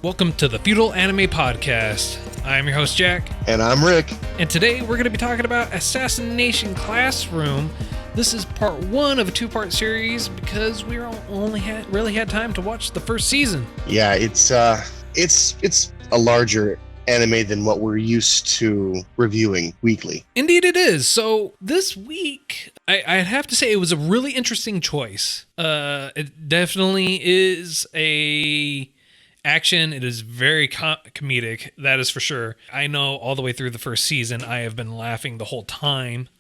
Welcome to the Feudal Anime Podcast. I'm your host, Jack. And I'm Rick. And today we're going to be talking about Assassination Classroom. This is part one of a two-part series because we only really had time to watch the first season. Yeah, it's a larger anime than what we're used to reviewing weekly. Indeed it is. So this week, I'd have to say it was a really interesting choice. It definitely is a action. It is very comedic, that is for sure. I know all the way through the first season, I have been laughing the whole time.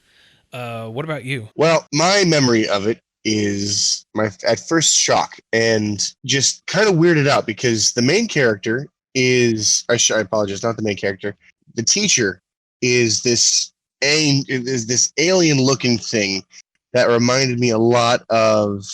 What about you? Well, my memory of it is at first shock and just kind of weirded out because the main character is, I apologize, not the main character. The teacher is this alien looking thing that reminded me a lot of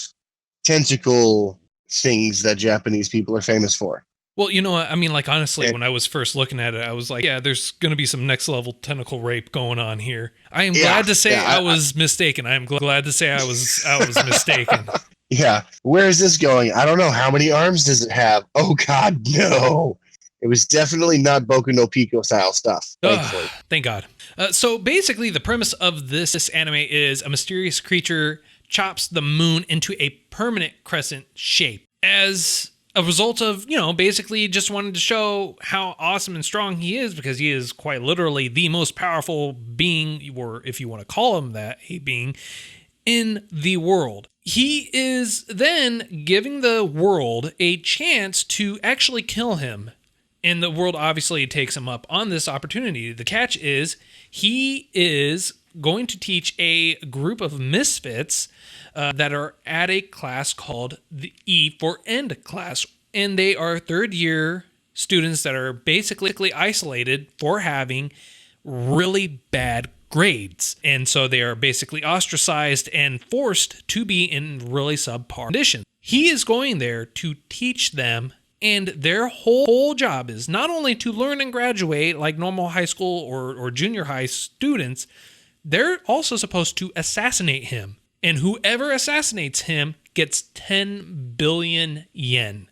tentacle things that Japanese people are famous for. Well, you know what? I mean, like, honestly, when I was first looking at it, I was like, yeah, there's going to be some next level tentacle rape going on here. I am glad to say I was mistaken. I am glad to say I was mistaken. Yeah. Where is this going? I don't know. How many arms does it have? Oh, God, no. It was definitely not Boku no Pico style stuff. Thankfully. Thank God. So basically, the premise of this anime is a mysterious creature chops the moon into a permanent crescent shape. As a result of, basically just wanted to show how awesome and strong he is, because he is quite literally the most powerful being, or if you want to call him that, a being, in the world. He is then giving the world a chance to actually kill him. And the world obviously takes him up on this opportunity. The catch is he is going to teach a group of misfits that are at a class called the E for End class. And they are third year students that are basically isolated for having really bad grades. And so they are basically ostracized and forced to be in really subpar conditions. He is going there to teach them, and their whole job is not only to learn and graduate like normal high school or junior high students, they're also supposed to assassinate him. And whoever assassinates him gets 10 billion yen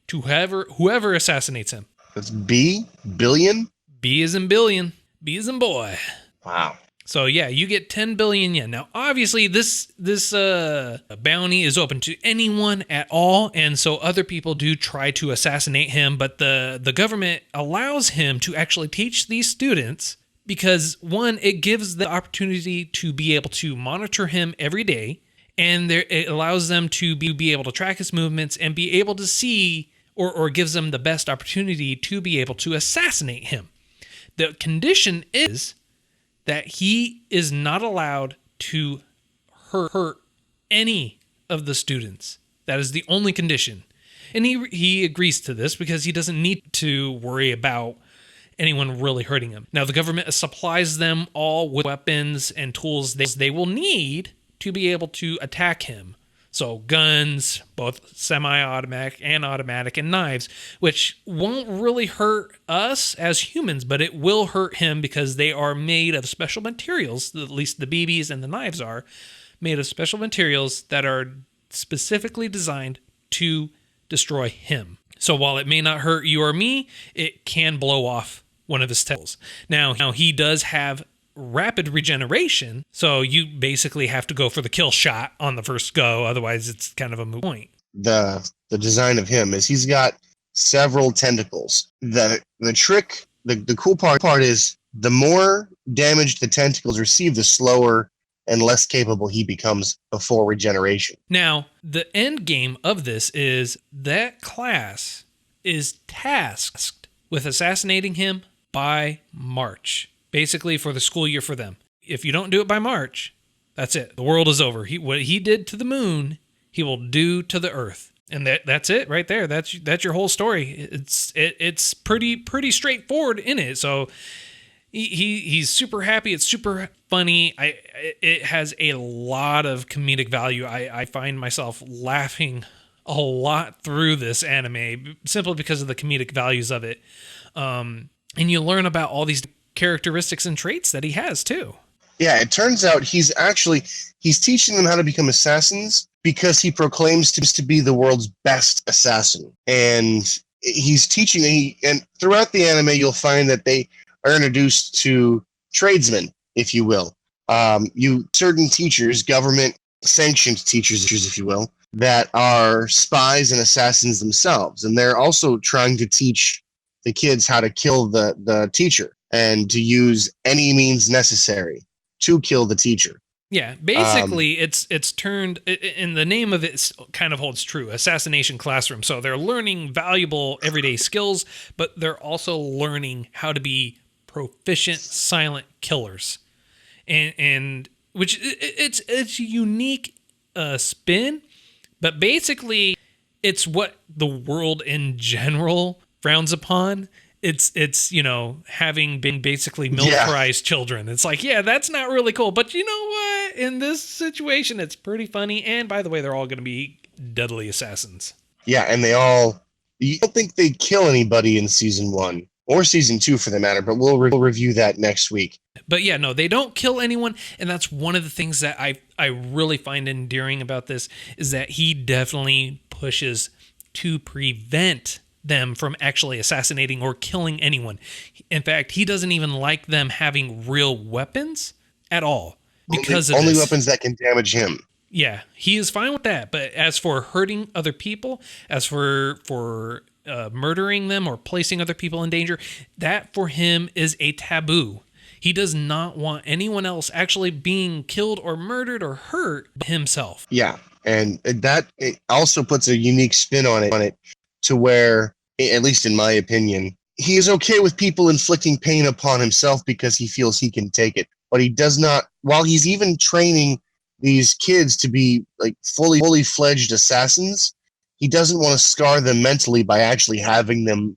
to whoever assassinates him. That's B? Billion? B is in billion. B is in boy. Wow. So yeah, you get 10 billion yen. Now, obviously, this bounty is open to anyone at all, and so other people do try to assassinate him, but the government allows him to actually teach these students because, one, it gives the opportunity to be able to monitor him every day, and it allows them to be able to track his movements and be able to see, or gives them the best opportunity to be able to assassinate him. The condition is that he is not allowed to hurt any of the students. That is the only condition. And he agrees to this because he doesn't need to worry about anyone really hurting him. Now, the government supplies them all with weapons and tools they will need to be able to attack him. So guns, both semi-automatic and automatic, and knives, which won't really hurt us as humans, but it will hurt him because they are made of special materials, at least the BBs and the knives are, made of special materials that are specifically designed to destroy him. So while it may not hurt you or me, it can blow off one of his testicles. Now he does have rapid regeneration, so you basically have to go for the kill shot on the first go, otherwise it's kind of a moot point. The design of him is he's got several tentacles. The trick, the cool part is the more damage the tentacles receive, the slower and less capable he becomes before regeneration. Now, the end game of this is that class is tasked with assassinating him by March. Basically, for the school year for them. If you don't do it by March, that's it. The world is over. What he did to the moon, he will do to the earth. And that's it right there. That's your whole story. It's pretty straightforward in it. So he's super happy. It's super funny. It has a lot of comedic value. I find myself laughing a lot through this anime simply because of the comedic values of it. And you learn about all these characteristics and traits that he has too. Yeah, it turns out he's teaching them how to become assassins because he proclaims to be the world's best assassin. And he's teaching, and throughout the anime, you'll find that they are introduced to tradesmen, if you will. Certain teachers, government sanctioned teachers, if you will, that are spies and assassins themselves, and they're also trying to teach the kids how to kill the teacher and to use any means necessary to kill the teacher. Yeah, basically, it's turned, and the name of it kind of holds true, Assassination Classroom. So they're learning valuable everyday skills, but they're also learning how to be proficient silent killers, and which it's a unique spin, but basically, it's what the world in general frowns upon. It's having been basically militarized children. It's like, yeah, that's not really cool. But you know what? In this situation, it's pretty funny. And by the way, they're all going to be deadly assassins. Yeah, and you don't think they kill anybody in season 1 or season 2 for the matter, but we'll review that next week. But yeah, no, they don't kill anyone. And that's one of the things that I really find endearing about this is that he definitely pushes to prevent them from actually assassinating or killing anyone. In fact, he doesn't even like them having real weapons at all because of only this. Weapons that can damage him. Yeah, he is fine with that. But as for hurting other people, as for murdering them or placing other people in danger, that for him is a taboo. He does not want anyone else actually being killed or murdered or hurt himself. Yeah, and it also puts a unique spin on it to where, at least in my opinion, he is okay with people inflicting pain upon himself because he feels he can take it. But he does not, while he's even training these kids to be like fully fledged assassins, he doesn't want to scar them mentally by actually having them,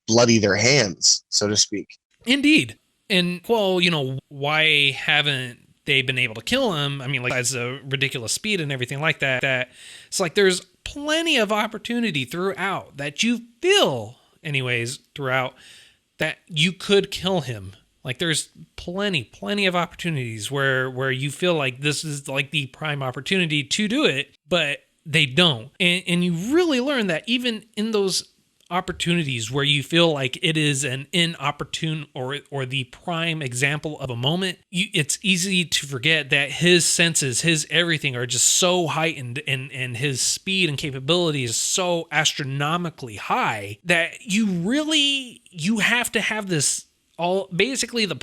bloody their hands, so to speak. Indeed. And, well, why haven't they been able to kill him? I mean, like, as a ridiculous speed and everything like that, it's like there's plenty of opportunity throughout that you feel, anyways, throughout that you could kill him. Like, there's plenty of opportunities where you feel like this is like the prime opportunity to do it, but they don't. And you really learn that even in those opportunities where you feel like it is an inopportune or the prime example of a moment, it's easy to forget that his senses, his everything are just so heightened and his speed and capability is so astronomically high that you have to have this basically the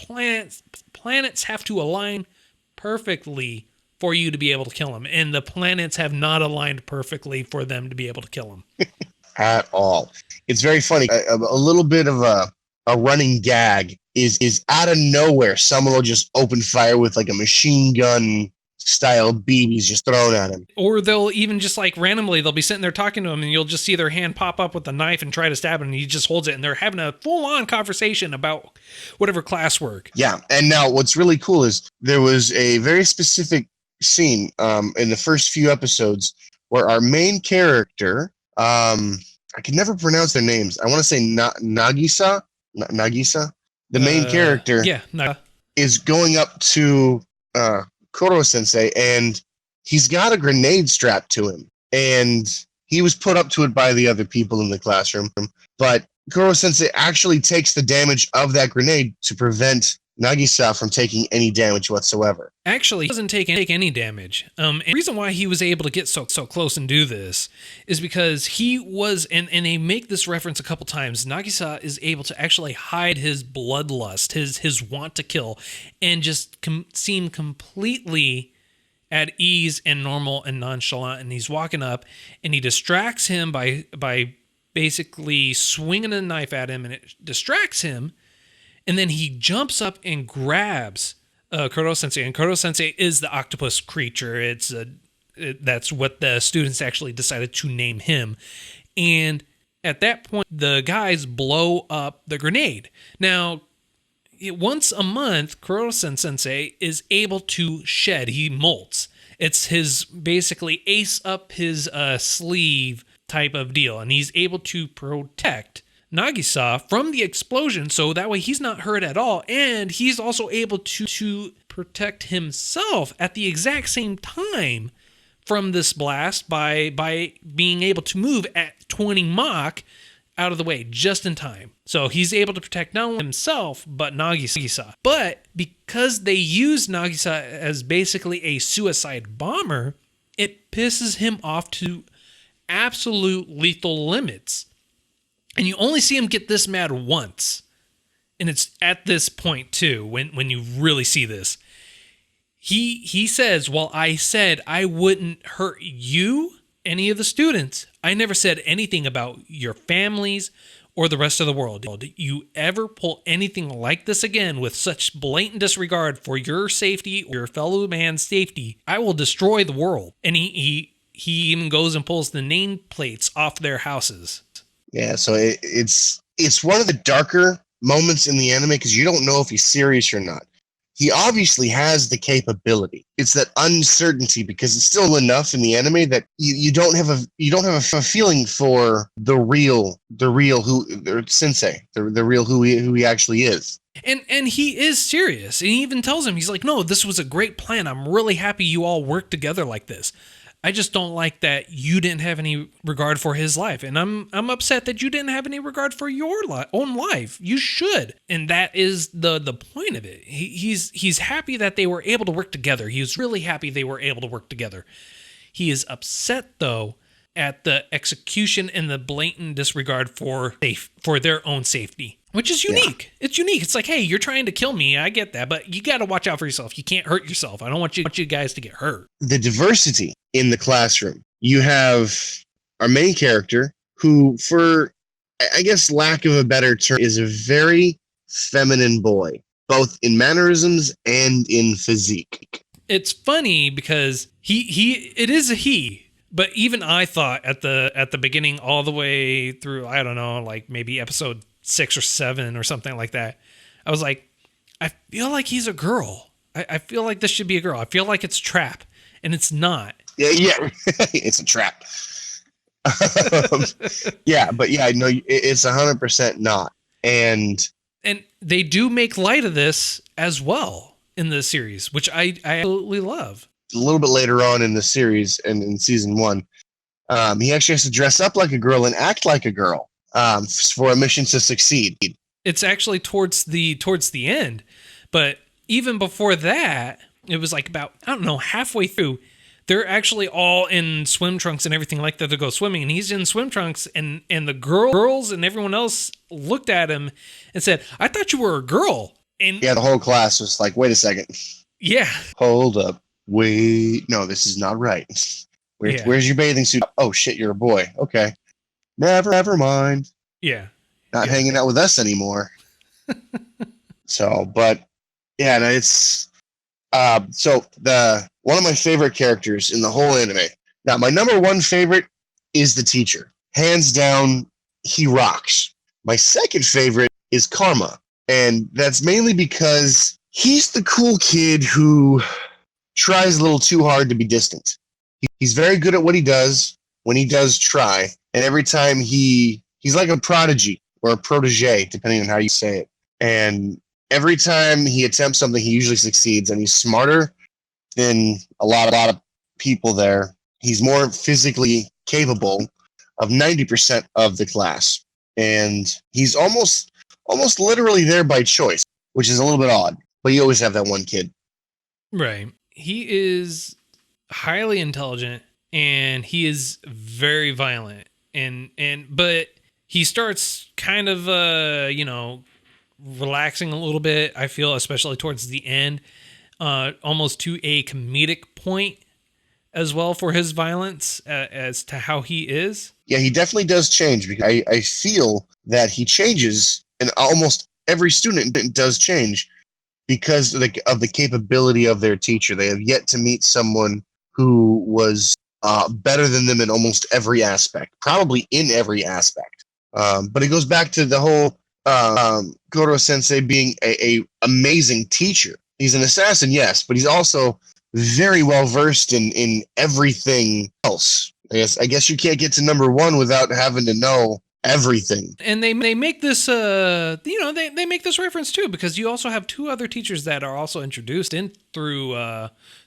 planets have to align perfectly for you to be able to kill him, and the planets have not aligned perfectly for them to be able to kill him. At all. It's very funny. A little bit of a running gag is out of nowhere, someone will just open fire with like a machine gun style BBs just thrown at him. Or they'll even just like randomly, they'll be sitting there talking to him and you'll just see their hand pop up with a knife and try to stab him and he just holds it and they're having a full-on conversation about whatever classwork. Yeah, and now what's really cool is there was a very specific scene in the first few episodes where our main character, I can never pronounce their names. I want to say Nagisa. The main character is going up to Koro-sensei, and he's got a grenade strapped to him. And he was put up to it by the other people in the classroom. But Koro-sensei actually takes the damage of that grenade to prevent Nagisa from taking any damage whatsoever. Actually, he doesn't take any damage. And the reason why he was able to get so close and do this is because he was, and they make this reference a couple times, Nagisa is able to actually hide his bloodlust, his want to kill, and just seem completely at ease and normal and nonchalant. And he's walking up, and he distracts him by basically swinging a knife at him, and it distracts him. And then he jumps up and grabs Koro-sensei, and Koro-sensei is the octopus creature. That's what the students actually decided to name him. And at that point, the guys blow up the grenade. Now, once a month, Koro-sensei is able to shed. He molts. It's his basically ace up his sleeve type of deal, and he's able to protect Nagisa from the explosion, so that way he's not hurt at all, and he's also able to protect himself at the exact same time from this blast by being able to move at 20 Mach out of the way just in time. So he's able to protect not only himself, but Nagisa. But because they use Nagisa as basically a suicide bomber, it pisses him off to absolute lethal limits. And you only see him get this mad once. And it's at this point, too, when you really see this. He says, well, I said I wouldn't hurt you, any of the students. I never said anything about your families or the rest of the world. You ever pull anything like this again with such blatant disregard for your safety or your fellow man's safety, I will destroy the world. And he even goes and pulls the nameplates off their houses. Yeah, so it's one of the darker moments in the anime because you don't know if he's serious or not. He obviously has the capability. It's that uncertainty because it's still enough in the anime that you don't have a feeling for the real sensei, the real who he actually is. And he is serious. And he even tells him, he's like, no, this was a great plan. I'm really happy you all worked together like this. I just don't like that you didn't have any regard for his life. And I'm upset that you didn't have any regard for your own life. You should. And that is the point of it. He's happy that they were able to work together. He was really happy they were able to work together. He is upset, though, at the execution and the blatant disregard for their own safety, which is unique. Yeah. It's unique. It's like, hey, you're trying to kill me. I get that, but you got to watch out for yourself. You can't hurt yourself. I don't want you guys to get hurt. The diversity in the classroom. You have our main character who, for, I guess, lack of a better term, is a very feminine boy, both in mannerisms and in physique. It's funny because it is a he. But even I thought at the beginning all the way through, I don't know, like maybe episode 6 or 7 or something like that, I was like, I feel like he's a girl. I feel like this should be a girl. I feel like it's trap, and it's not. Yeah, it's a trap. Yeah, but yeah, no, it's 100% not. And they do make light of this as well in the series, which I absolutely love. A little bit later on in the series and in season 1, he actually has to dress up like a girl and act like a girl for a mission to succeed. It's actually towards the end, but even before that, it was like about, I don't know, halfway through, they're actually all in swim trunks and everything like that to go swimming, and he's in swim trunks, and the girls and everyone else looked at him and said, I thought you were a girl. And yeah, the whole class was like, wait a second. Yeah. Hold up. Wait, no, this is not right. Where's your bathing suit? Oh shit, you're a boy. Okay. Never mind. Yeah. Not hanging out with us anymore. So, but yeah, no, it's so the one of my favorite characters in the whole anime. Now, my number one favorite is the teacher. Hands down, he rocks. My second favorite is Karma. And that's mainly because he's the cool kid who tries a little too hard to be distant. He's very good at what he does when he does try, and every time he's like a prodigy or a protege, depending on how you say it. And every time he attempts something, he usually succeeds, and he's smarter than a lot of people there. He's more physically capable of 90% of the class, and he's almost literally there by choice, which is a little bit odd. But you always have that one kid, right? He is highly intelligent and he is very violent but he starts kind of relaxing a little bit, I feel, especially towards the end, almost to a comedic point as well for his violence as to how he is. Yeah, he definitely does change because I feel that he changes, and almost every student does change because of the capability of their teacher. They have yet to meet someone who was better than them in almost every aspect, probably in every aspect. But it goes back to the whole Goro Sensei being a amazing teacher. He's an assassin, yes, but he's also very well versed in everything else. I guess you can't get to number 1 without having to know everything. And they make this they make this reference too, because you also have 2 other teachers that are also introduced in through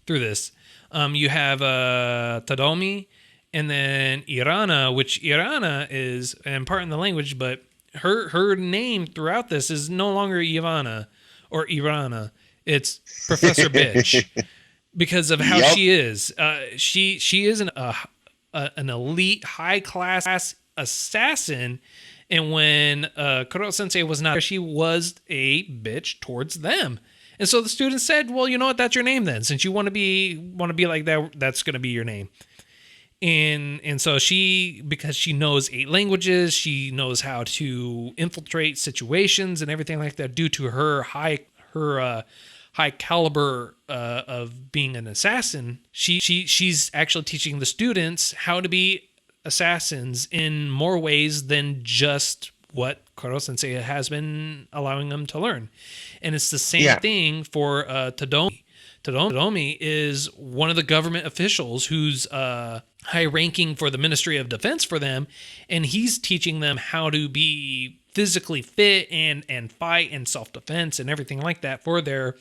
this. You have Tadomi And then Irana, which Irana is, and part in the language, but her name throughout this is no longer Ivana or Irana. It's Professor Bitch because of how Yup. she is. She is an elite, high class assassin, and when Kuro Sensei was not there, she was a bitch towards them. And so the students said, "Well, you know what? That's your name then. Since you want to be like that, that's going to be your name." And so she, because she knows 8 languages, she knows how to infiltrate situations and everything like that due to her high caliber of being an assassin. She's actually teaching the students how to be assassins in more ways than just what Koro Sensei has been allowing them to learn. And it's the same thing for Todomi. Todomi is one of the government officials who's high ranking for the Ministry of Defense for them, and he's teaching them how to be physically fit and fight and self-defense and everything like that for their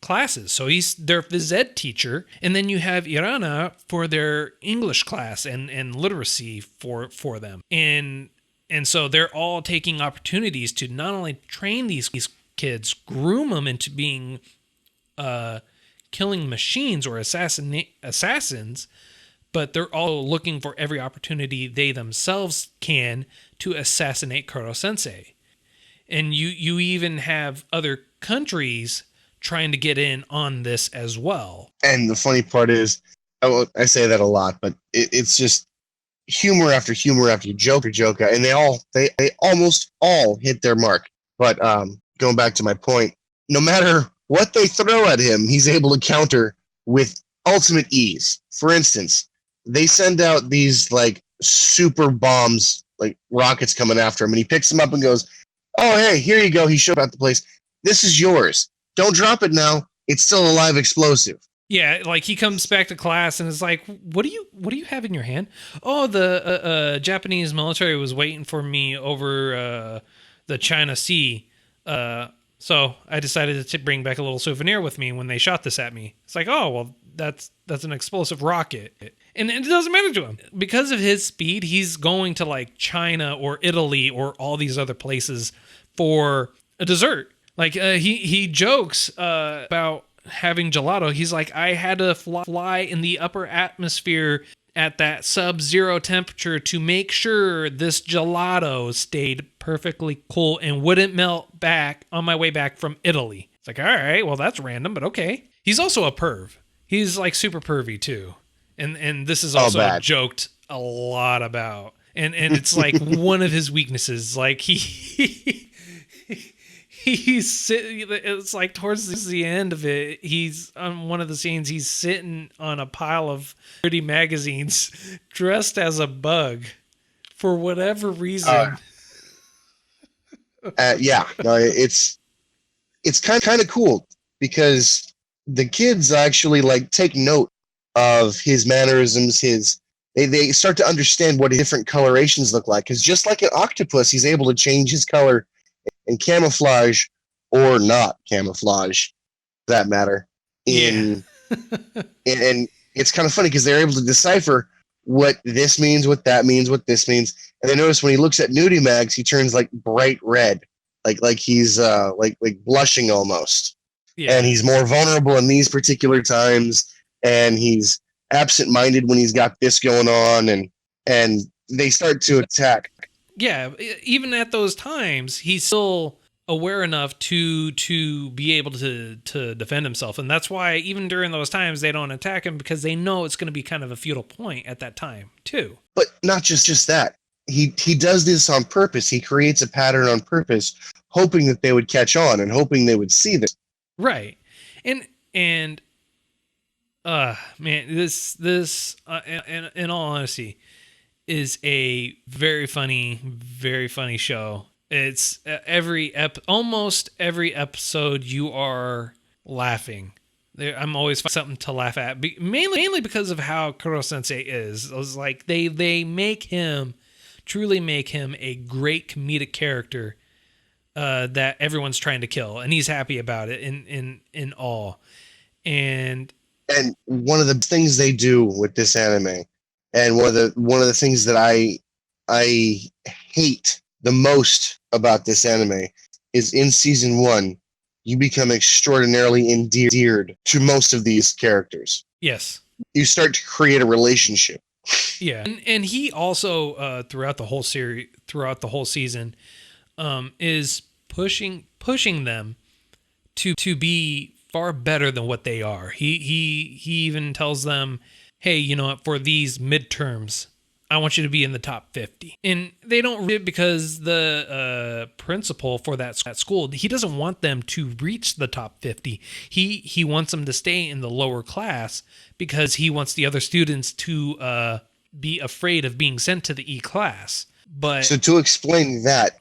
classes. So he's their phys ed teacher, and then you have Irana for their English class and literacy for them. And so they're all taking opportunities to not only train these kids, groom them into being killing machines or assassins, but they're all looking for every opportunity they themselves can to assassinate Kuro Sensei. And you even have other countries trying to get in on this as well. And the funny part is, I say that a lot, but it's just humor after humor after joke or joke, and they almost all hit their mark. But going back to my point, no matter what they throw at him, he's able to counter with ultimate ease. For instance, they send out these like super bombs, like rockets coming after him, and he picks them up and goes, "Oh, hey, here you go." He showed out the place. "This is yours. Don't drop it now. It's still a live explosive." Yeah, like he comes back to class and is like, "What do you have in your hand?" "Oh, the Japanese military was waiting for me over the China Sea. So I decided to bring back a little souvenir with me when they shot this at me." It's like, "Oh, well, that's an explosive rocket." And it doesn't matter to him. Because of his speed, he's going to like China or Italy or all these other places for a dessert. Like he jokes about having gelato. He's like, "I had to fly in the upper atmosphere at that sub-zero temperature to make sure this gelato stayed perfectly cool and wouldn't melt back on my way back from Italy." It's like, all right, well, that's random, but okay. He's also a perv. He's like super pervy too. And this is also joked a lot about. And it's like one of his weaknesses. Like he's sitting, it's like towards the end of it, he's on one of the scenes, he's sitting on a pile of dirty magazines dressed as a bug for whatever reason. It's kind of cool because the kids actually like take note of his mannerisms. They start to understand what different colorations look like, because just like an octopus, he's able to change his color and camouflage or not camouflage, for that matter. And it's kind of funny because they're able to decipher what this means, what that means, what this means. And I notice when he looks at nudie mags, he turns like bright red, like he's like blushing almost. Yeah. And he's more vulnerable in these particular times, and he's absent-minded when he's got this going on, and they start to attack. Yeah, even at those times, he's still aware enough to be able to defend himself. And that's why even during those times, they don't attack him, because they know it's going to be kind of a futile point at that time, too. But not just that. He does this on purpose. He creates a pattern on purpose, hoping that they would catch on and hoping they would see this. Right. And man, this in all honesty, is a very funny show. It's almost every episode you are laughing. I'm always finding something to laugh at, mainly because of how Kuro Sensei is. It was like they truly make him a great comedic character that everyone's trying to kill, and he's happy about it in all. And And one of the things they do with this anime, and one of the things that I hate the most about this anime is in season 1, you become extraordinarily endeared to most of these characters. Yes. You start to create a relationship. Yeah, and he also throughout the whole series, throughout the whole season, is pushing them to be far better than what they are. He even tells them, "Hey, you know what? For these midterms, I want you to be in the top 50." And they don't read it because the principal for that school, he doesn't want them to reach the top 50. He wants them to stay in the lower class because he wants the other students to be afraid of being sent to the E class. But So to explain that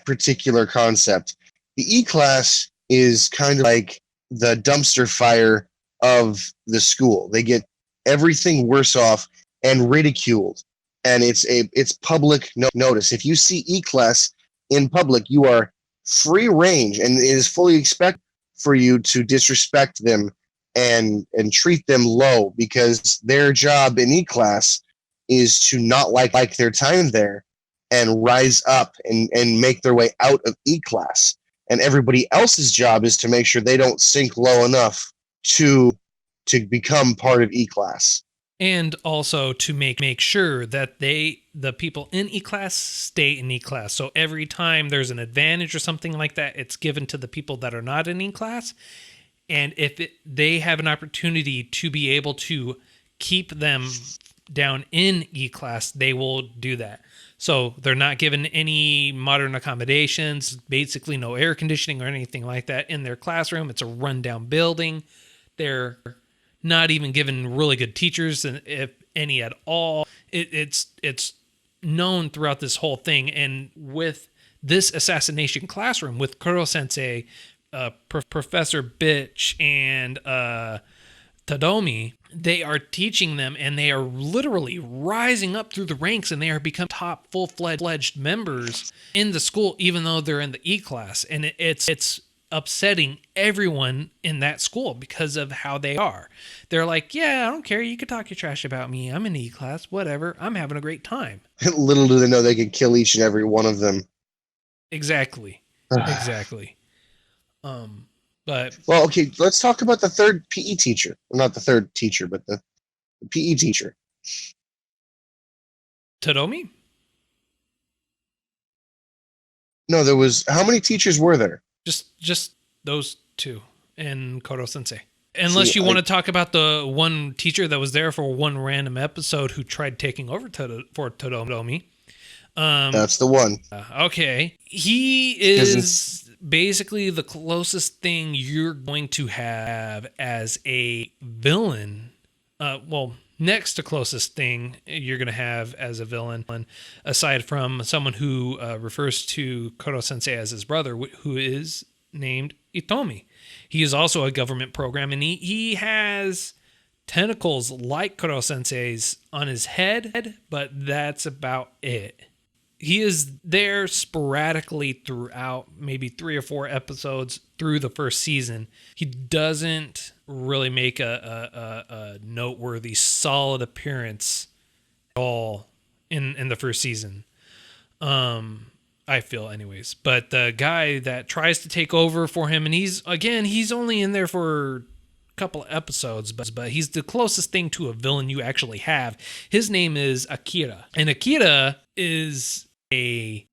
particular concept, the E class is kind of like the dumpster fire of the school. They get everything worse off and ridiculed, and it's public notice. If you see E class in public, you are free range, and it is fully expected for you to disrespect them and treat them low, because their job in E class is to not like their time there and rise up and make their way out of E class. And everybody else's job is to make sure they don't sink low enough to become part of E class. and also to make sure that the people in E class stay in E class. So every time there's an advantage or something like that, it's given to the people that are not in E class. And if they have an opportunity to be able to keep them down in E class, they will do that. So they're not given any modern accommodations, basically no air conditioning or anything like that in their classroom. It's a rundown building. They're not even given really good teachers, if any at all. It's known throughout this whole thing. And with this Assassination Classroom, with Kuro Sensei, Professor Bitch, and Tadomi, they are teaching them, and they are literally rising up through the ranks, and they are become top full-fledged members in the school, even though they're in the E class. And it's upsetting everyone in that school because of how they are. They're like, yeah, I don't care. You can talk your trash about me. I'm in E class. Whatever. I'm having a great time. Little do they know they could kill each and every one of them. Exactly. Exactly. But well, okay, let's talk about the third PE teacher. Well, not the third teacher, but the PE teacher. Tadomi? No, there was, how many teachers were there? Just those two and Koro Sensei. Unless you want to talk about the one teacher that was there for one random episode who tried taking over for Tadomi. That's the one. Okay. He is basically the closest thing you're going to have as a villain. Next to closest thing you're going to have as a villain, aside from someone who refers to Koro Sensei as his brother, who is named Itomi. He is also a government program, and he has tentacles like Koro Sensei's on his head, but that's about it. He is there sporadically throughout maybe 3 or 4 episodes through the first season. He doesn't really make a noteworthy, solid appearance at all in the first season. I feel anyways. But the guy that tries to take over for him, and he's only in there for a couple of episodes, but he's the closest thing to a villain you actually have. His name is Akira. And Akira is a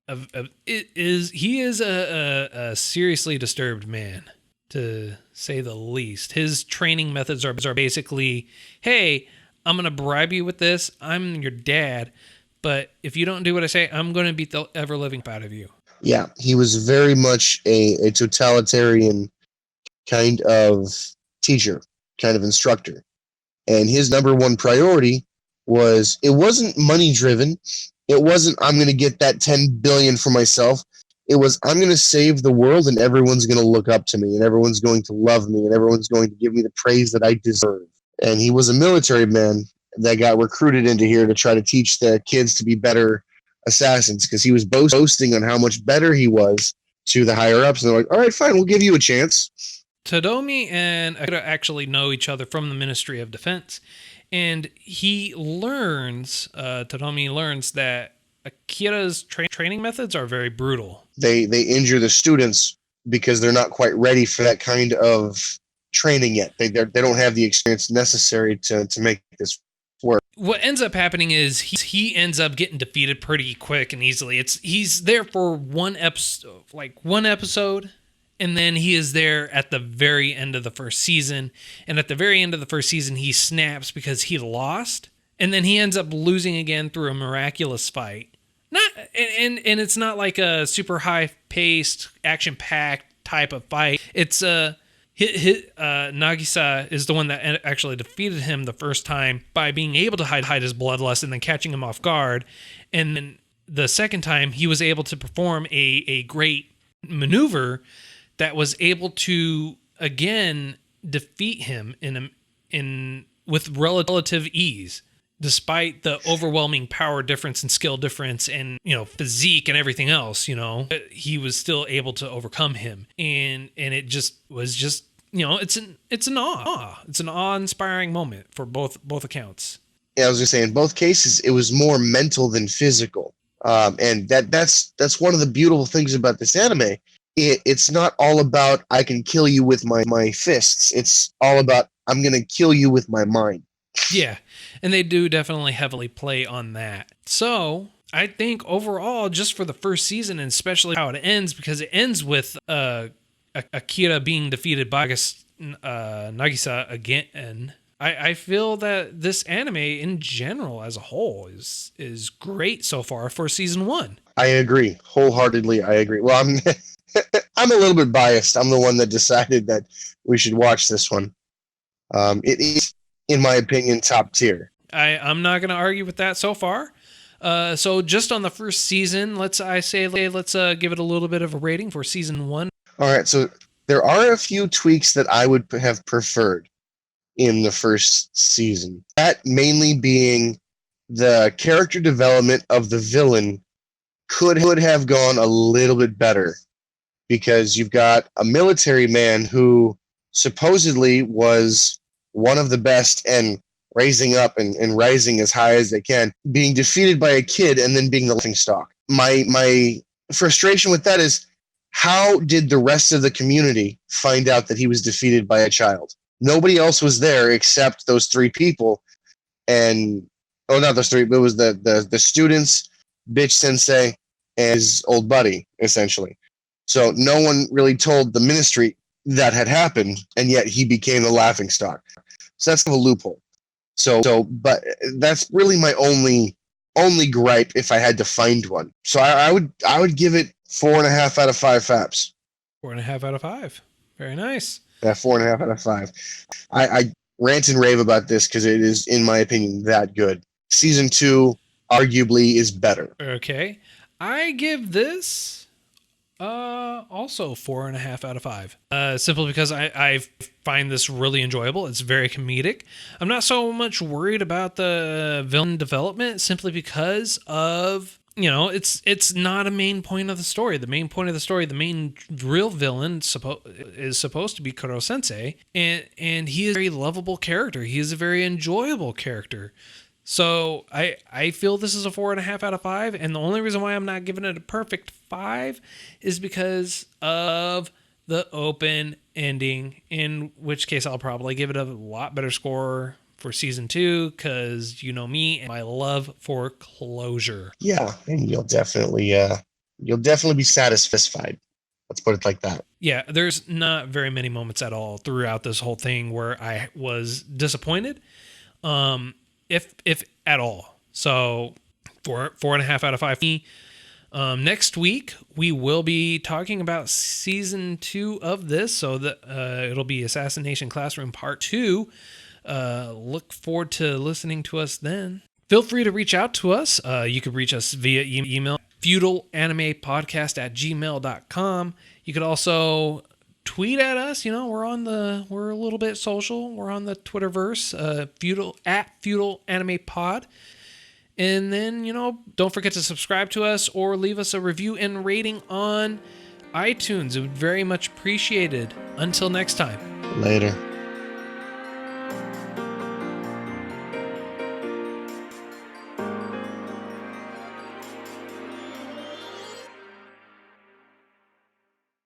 seriously disturbed man, to say the least. His training methods are basically, hey, I'm going to bribe you with this. I'm your dad. But if you don't do what I say, I'm going to beat the ever-living out of you. Yeah, he was very much a totalitarian kind of teacher, kind of instructor. And his number one priority was, it wasn't money-driven. It wasn't, I'm going to get that 10 billion for myself. It was, I'm going to save the world, and everyone's going to look up to me, and everyone's going to love me, and everyone's going to give me the praise that I deserve. And he was a military man that got recruited into here to try to teach the kids to be better assassins, because he was boasting on how much better he was to the higher ups. And they're like, all right, fine, we'll give you a chance. Todomi and Akira actually know each other from the Ministry of Defense, and Todomi learns that Akira's training methods are very brutal. They injure the students because they're not quite ready for that kind of training yet. They don't have the experience necessary to make this work. What ends up happening is he ends up getting defeated pretty quick and easily. He's there for one episode, and then he is there at the very end of the first season. And at the very end of the first season, he snaps because he lost, and then he ends up losing again through a miraculous fight. And it's not like a super high-paced, action-packed type of fight. It's Nagisa is the one that actually defeated him the first time by being able to hide his bloodlust and then catching him off guard. And then the second time, he was able to perform a great maneuver that was able to again defeat him with relative ease, despite the overwhelming power difference and skill difference and, physique and everything else. He was still able to overcome him. And it just was just, it's an awe-inspiring moment for both accounts. Yeah, I was just saying, in both cases, it was more mental than physical. And that's one of the beautiful things about this anime. It's not all about, I can kill you with my fists. It's all about, I'm going to kill you with my mind. Yeah, and they do definitely heavily play on that. So I think overall, just for the first season, and especially how it ends, because it ends with Akira being defeated by Nagisa again, I feel that this anime in general as a whole is great so far for season 1. I agree. Wholeheartedly, I agree. Well, I'm a little bit biased. I'm the one that decided that we should watch this one. It is, in my opinion, top tier. I'm not going to argue with that so far. So just on the first season, let's give it a little bit of a rating for season 1. All right, so there are a few tweaks that I would have preferred in the first season. That mainly being the character development of the villain could have gone a little bit better, because you've got a military man who supposedly was one of the best and raising up and rising as high as they can, being defeated by a kid and then being the laughingstock. My frustration with that is, how did the rest of the community find out that he was defeated by a child? Nobody else was there except those 3 people. And, not those 3, but it was the students, Bitch Sensei, and his old buddy, essentially. So no one really told the ministry that had happened, and yet he became the laughingstock. So that's a loophole. But that's really my only gripe if I had to find one. So I would give it 4.5 out of 5 FAPs. 4.5 out of 5. Very nice. Yeah, 4.5 out of 5. I rant and rave about this because it is, in my opinion, that good. Season 2 arguably is better. Okay. I give this also 4.5 out of 5. Simply because I find this really enjoyable. It's very comedic. I'm not so much worried about the villain development, simply because of, it's not a main point of the story. The main point of the story, the main real villain is supposed to be Kuro Sensei, and he is a very lovable character. He is a very enjoyable character. So I feel this is a 4.5 out of 5, and the only reason why I'm not giving it a perfect 5 is because of the open ending, in which case I'll probably give it a lot better score for season 2, because you know me and my love for closure. Yeah, and you'll definitely be satisfied. Let's put it like that. Yeah, there's not very many moments at all throughout this whole thing where I was disappointed. If at all. So 4.5 out of 5. Next week we will be talking about season 2 of this, so that it'll be Assassination Classroom Part 2. Look forward to listening to us then. Feel free to reach out to us. You can reach us via email, feudalaanimepodcast@gmail.com. You could also tweet at us. We're a little bit social. We're on the Twitterverse, Feudal Anime Pod. And then, don't forget to subscribe to us or leave us a review and rating on iTunes. It would very much appreciated. Until next time. Later.